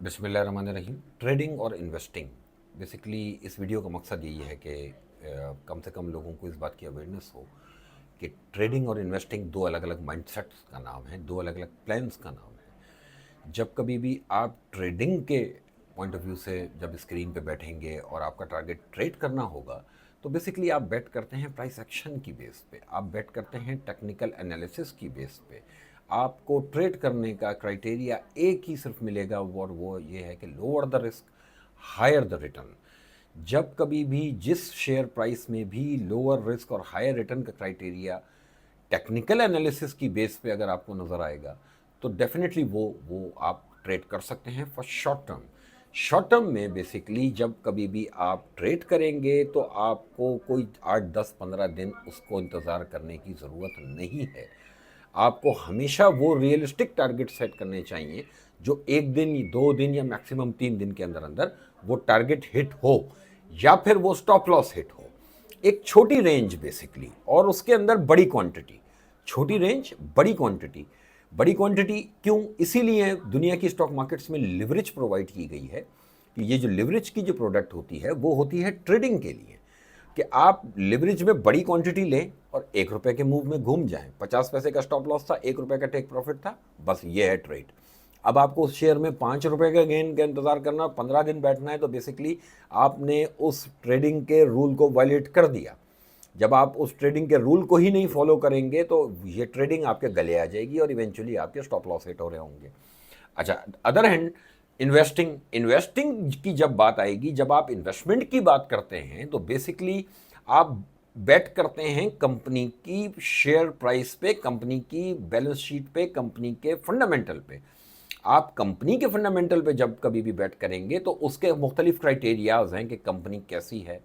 बिस्मिल्लाहिर्रहमानिर्रहीम। ट्रेडिंग और investing, basically इस वीडियो का मकसद यही है कि कम से कम लोगों को इस बात की अवेयरनेस हो कि ट्रेडिंग और इन्वेस्टिंग दो अलग अलग माइंडसेट्स का नाम है, दो अलग अलग प्लान्स का नाम है। जब कभी भी आप ट्रेडिंग के पॉइंट ऑफ व्यू से जब स्क्रीन पे बैठेंगे और आपका टारगेट ट्रेड करना होगा, तो बेसिकली आप बेट करते हैं प्राइस एक्शन की बेस पे, आप बेट करते हैं टेक्निकल एनालिसिस की बेस पे। आपको ट्रेड करने का क्राइटेरिया एक ही सिर्फ मिलेगा और वो ये है कि lower the risk higher the return. जब कभी भी जिस शेयर प्राइस में भी लोअर रिस्क और हायर रिटर्न का क्राइटेरिया टेक्निकल एनालिसिस की बेस पे अगर आपको नज़र आएगा, तो डेफिनेटली वो आप ट्रेड कर सकते हैं for short term. Short term में बेसिकली जब कभी भी आप ट्रेड करेंगे तो आपको कोई 8 10 15 दिन उसको इंतज़ार करने की ज़रूरत नहीं है। आपको हमेशा वो रियलिस्टिक टारगेट सेट करने चाहिए जो एक दिन, 2 दिन या मैक्सिमम 3 दिन के अंदर अंदर वो टारगेट हिट हो या फिर वो स्टॉप लॉस हिट हो। एक छोटी रेंज बेसिकली, और उसके अंदर बड़ी क्वांटिटी। छोटी रेंज, बड़ी क्वांटिटी। बड़ी क्वांटिटी क्यों? इसीलिए दुनिया की स्टॉक मार्केट्स में लिवरेज प्रोवाइड की गई है कि ये जो लिवरेज की जो प्रोडक्ट होती है वो होती है ट्रेडिंग के लिए, कि आप लिवरेज में बड़ी क्वांटिटी लें और 1 रुपए के मूव में घूम जाएं। 50 पैसे का स्टॉप लॉस था, 1 रुपए का टेक प्रॉफिट था, बस ये है ट्रेड। अब आपको उस शेयर में 5 रुपए का गेन का इंतजार करना, 15 दिन बैठना है, तो बेसिकली आपने उस ट्रेडिंग के रूल को वायलेट कर दिया। जब आप उस ट्रेडिंग के रूल को ही नहीं फॉलो करेंगे तो ये ट्रेडिंग आपके गले आ जाएगी और इवेंचुअली आपके स्टॉप लॉस हिट हो रहे होंगे। अच्छा, अदर हैंड इन्वेस्टिंग इन्वेस्टिंग की जब बात आएगी, जब आप इन्वेस्टमेंट की बात करते हैं, तो बेसिकली आप बेट करते हैं कंपनी की शेयर प्राइस पे, कंपनी की बैलेंस शीट पे, कंपनी के फंडामेंटल पे। आप कंपनी के फंडामेंटल पे जब कभी भी बेट करेंगे तो उसके मुख्तलिफ क्राइटेरियाज हैं कि कंपनी कैसी है,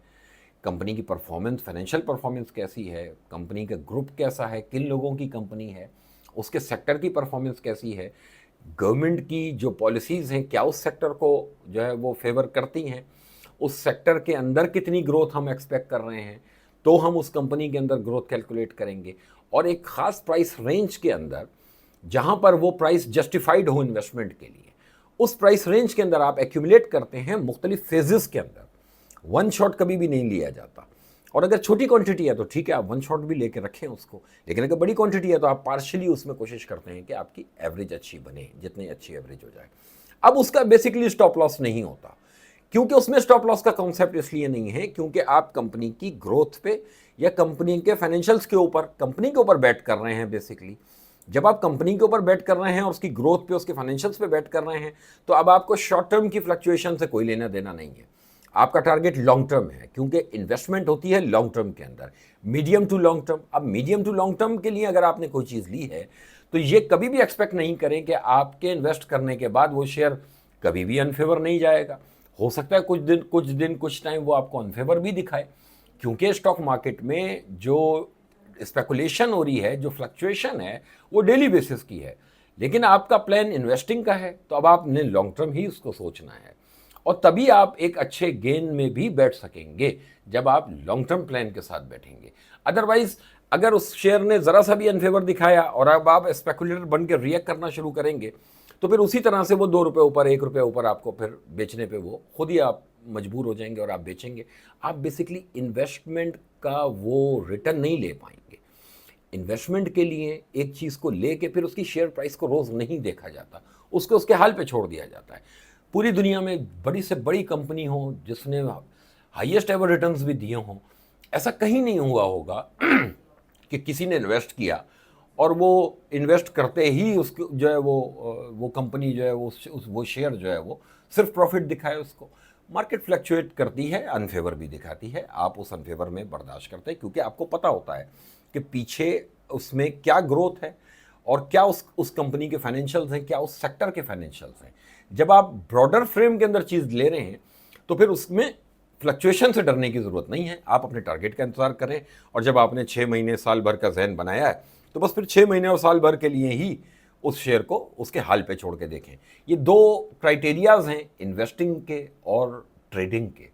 कंपनी की परफॉर्मेंस, फाइनेंशियल परफॉर्मेंस कैसी है, कंपनी का ग्रुप कैसा है, किन लोगों की कंपनी है, उसके सेक्टर की परफॉर्मेंस कैसी है, गवर्नमेंट की जो पॉलिसीज़ हैं क्या उस सेक्टर को जो है वो फेवर करती हैं, उस सेक्टर के अंदर कितनी ग्रोथ हम एक्सपेक्ट कर रहे हैं, तो हम उस कंपनी के अंदर ग्रोथ कैलकुलेट करेंगे। और एक ख़ास प्राइस रेंज के अंदर जहाँ पर वो प्राइस जस्टिफाइड हो इन्वेस्टमेंट के लिए, उस प्राइस रेंज के अंदर आप एक्यूमुलेट करते हैं मुख्तलिफ फेजेस के अंदर। वन शॉट कभी भी नहीं लिया जाता। और अगर छोटी क्वांटिटी है तो ठीक है, आप वन शॉट भी लेके रखें उसको, लेकिन अगर बड़ी क्वांटिटी है तो आप पार्शियली उसमें कोशिश करते हैं कि आपकी एवरेज अच्छी बने, जितनी अच्छी एवरेज हो जाए। अब उसका बेसिकली स्टॉप लॉस नहीं होता, क्योंकि उसमें स्टॉप लॉस का कॉन्सेप्ट इसलिए नहीं है क्योंकि आप कंपनी की ग्रोथ पे या कंपनी के फाइनेंशियल्स के ऊपर, कंपनी के ऊपर बैट कर रहे हैं। बेसिकली जब आप कंपनी के ऊपर बैट कर रहे हैं और उसकी ग्रोथ पे, उसके फाइनेंशियल्स पे बैट कर रहे हैं, तो अब आपको शॉर्ट टर्म की फ्लक्चुएशन से कोई लेना देना नहीं है। आपका टारगेट लॉन्ग टर्म है, क्योंकि इन्वेस्टमेंट होती है लॉन्ग टर्म के अंदर, मीडियम टू लॉन्ग टर्म। अब मीडियम टू लॉन्ग टर्म के लिए अगर आपने कोई चीज़ ली है तो ये कभी भी एक्सपेक्ट नहीं करें कि आपके इन्वेस्ट करने के बाद वो शेयर कभी भी अनफेवर नहीं जाएगा। हो सकता है कुछ टाइम वो आपको अनफेवर भी दिखाए, क्योंकि स्टॉक मार्केट में जो स्पेकुलेशन हो रही है, जो फ्लक्चुएशन है, वो डेली बेसिस की है। लेकिन आपका प्लान इन्वेस्टिंग का है तो अब आपने लॉन्ग टर्म ही उसको सोचना है, और तभी आप एक अच्छे गेन में भी बैठ सकेंगे जब आप लॉन्ग टर्म प्लान के साथ बैठेंगे। अदरवाइज अगर उस शेयर ने ज़रा सा भी अनफेवर दिखाया और अब आप स्पेकुलेटर बन के रिएक्ट करना शुरू करेंगे, तो फिर उसी तरह से वो 2 रुपये ऊपर, 1 रुपये ऊपर आपको फिर बेचने पे वो खुद ही आप मजबूर हो जाएंगे और आप बेचेंगे। आप बेसिकली इन्वेस्टमेंट का वो रिटर्न नहीं ले पाएंगे। इन्वेस्टमेंट के लिए एक चीज़ को लेके फिर उसकी शेयर प्राइस को रोज़ नहीं देखा जाता, उसको उसके हाल पे छोड़ दिया जाता है। पूरी दुनिया में बड़ी से बड़ी कंपनी हो जिसने हाईएस्ट एवर रिटर्न्स भी दिए हों, ऐसा कहीं नहीं हुआ होगा कि किसी ने इन्वेस्ट किया और वो इन्वेस्ट करते ही उसको जो है वो कंपनी जो है वो शेयर जो है वो सिर्फ प्रॉफिट दिखाए उसको। मार्केट फ्लक्चुएट करती है, अनफेवर भी दिखाती है, आप उस अनफेवर में बर्दाश्त करते हैं क्योंकि आपको पता होता है कि पीछे उसमें क्या ग्रोथ है और क्या उस कंपनी के फाइनेंशियल्स हैं, क्या उस सेक्टर के फाइनेंशियल्स हैं। जब आप ब्रॉडर फ्रेम के अंदर चीज़ ले रहे हैं तो फिर उसमें फ्लक्चुएशन से डरने की ज़रूरत नहीं है, आप अपने टारगेट का इंतजार करें। और जब आपने 6 महीने, साल भर का जहन बनाया है, तो बस फिर 6 महीने और साल भर के लिए ही उस शेयर को उसके हाल पे छोड़ के देखें। ये दो क्राइटेरियाज हैं इन्वेस्टिंग के और ट्रेडिंग के।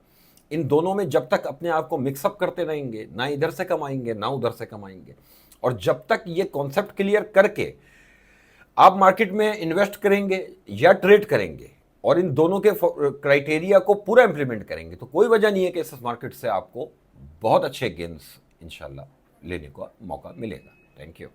इन दोनों में जब तक अपने आप को मिक्सअप करते रहेंगे, ना इधर से कमाएंगे ना उधर से कमाएंगे। और जब तक ये कॉन्सेप्ट क्लियर करके आप मार्केट में इन्वेस्ट करेंगे या ट्रेड करेंगे, और इन दोनों के क्राइटेरिया को पूरा इंप्लीमेंट करेंगे तो कोई वजह नहीं है कि इस मार्केट से आपको बहुत अच्छे गेन्स इंशाल्लाह लेने का मौका मिलेगा। Thank you.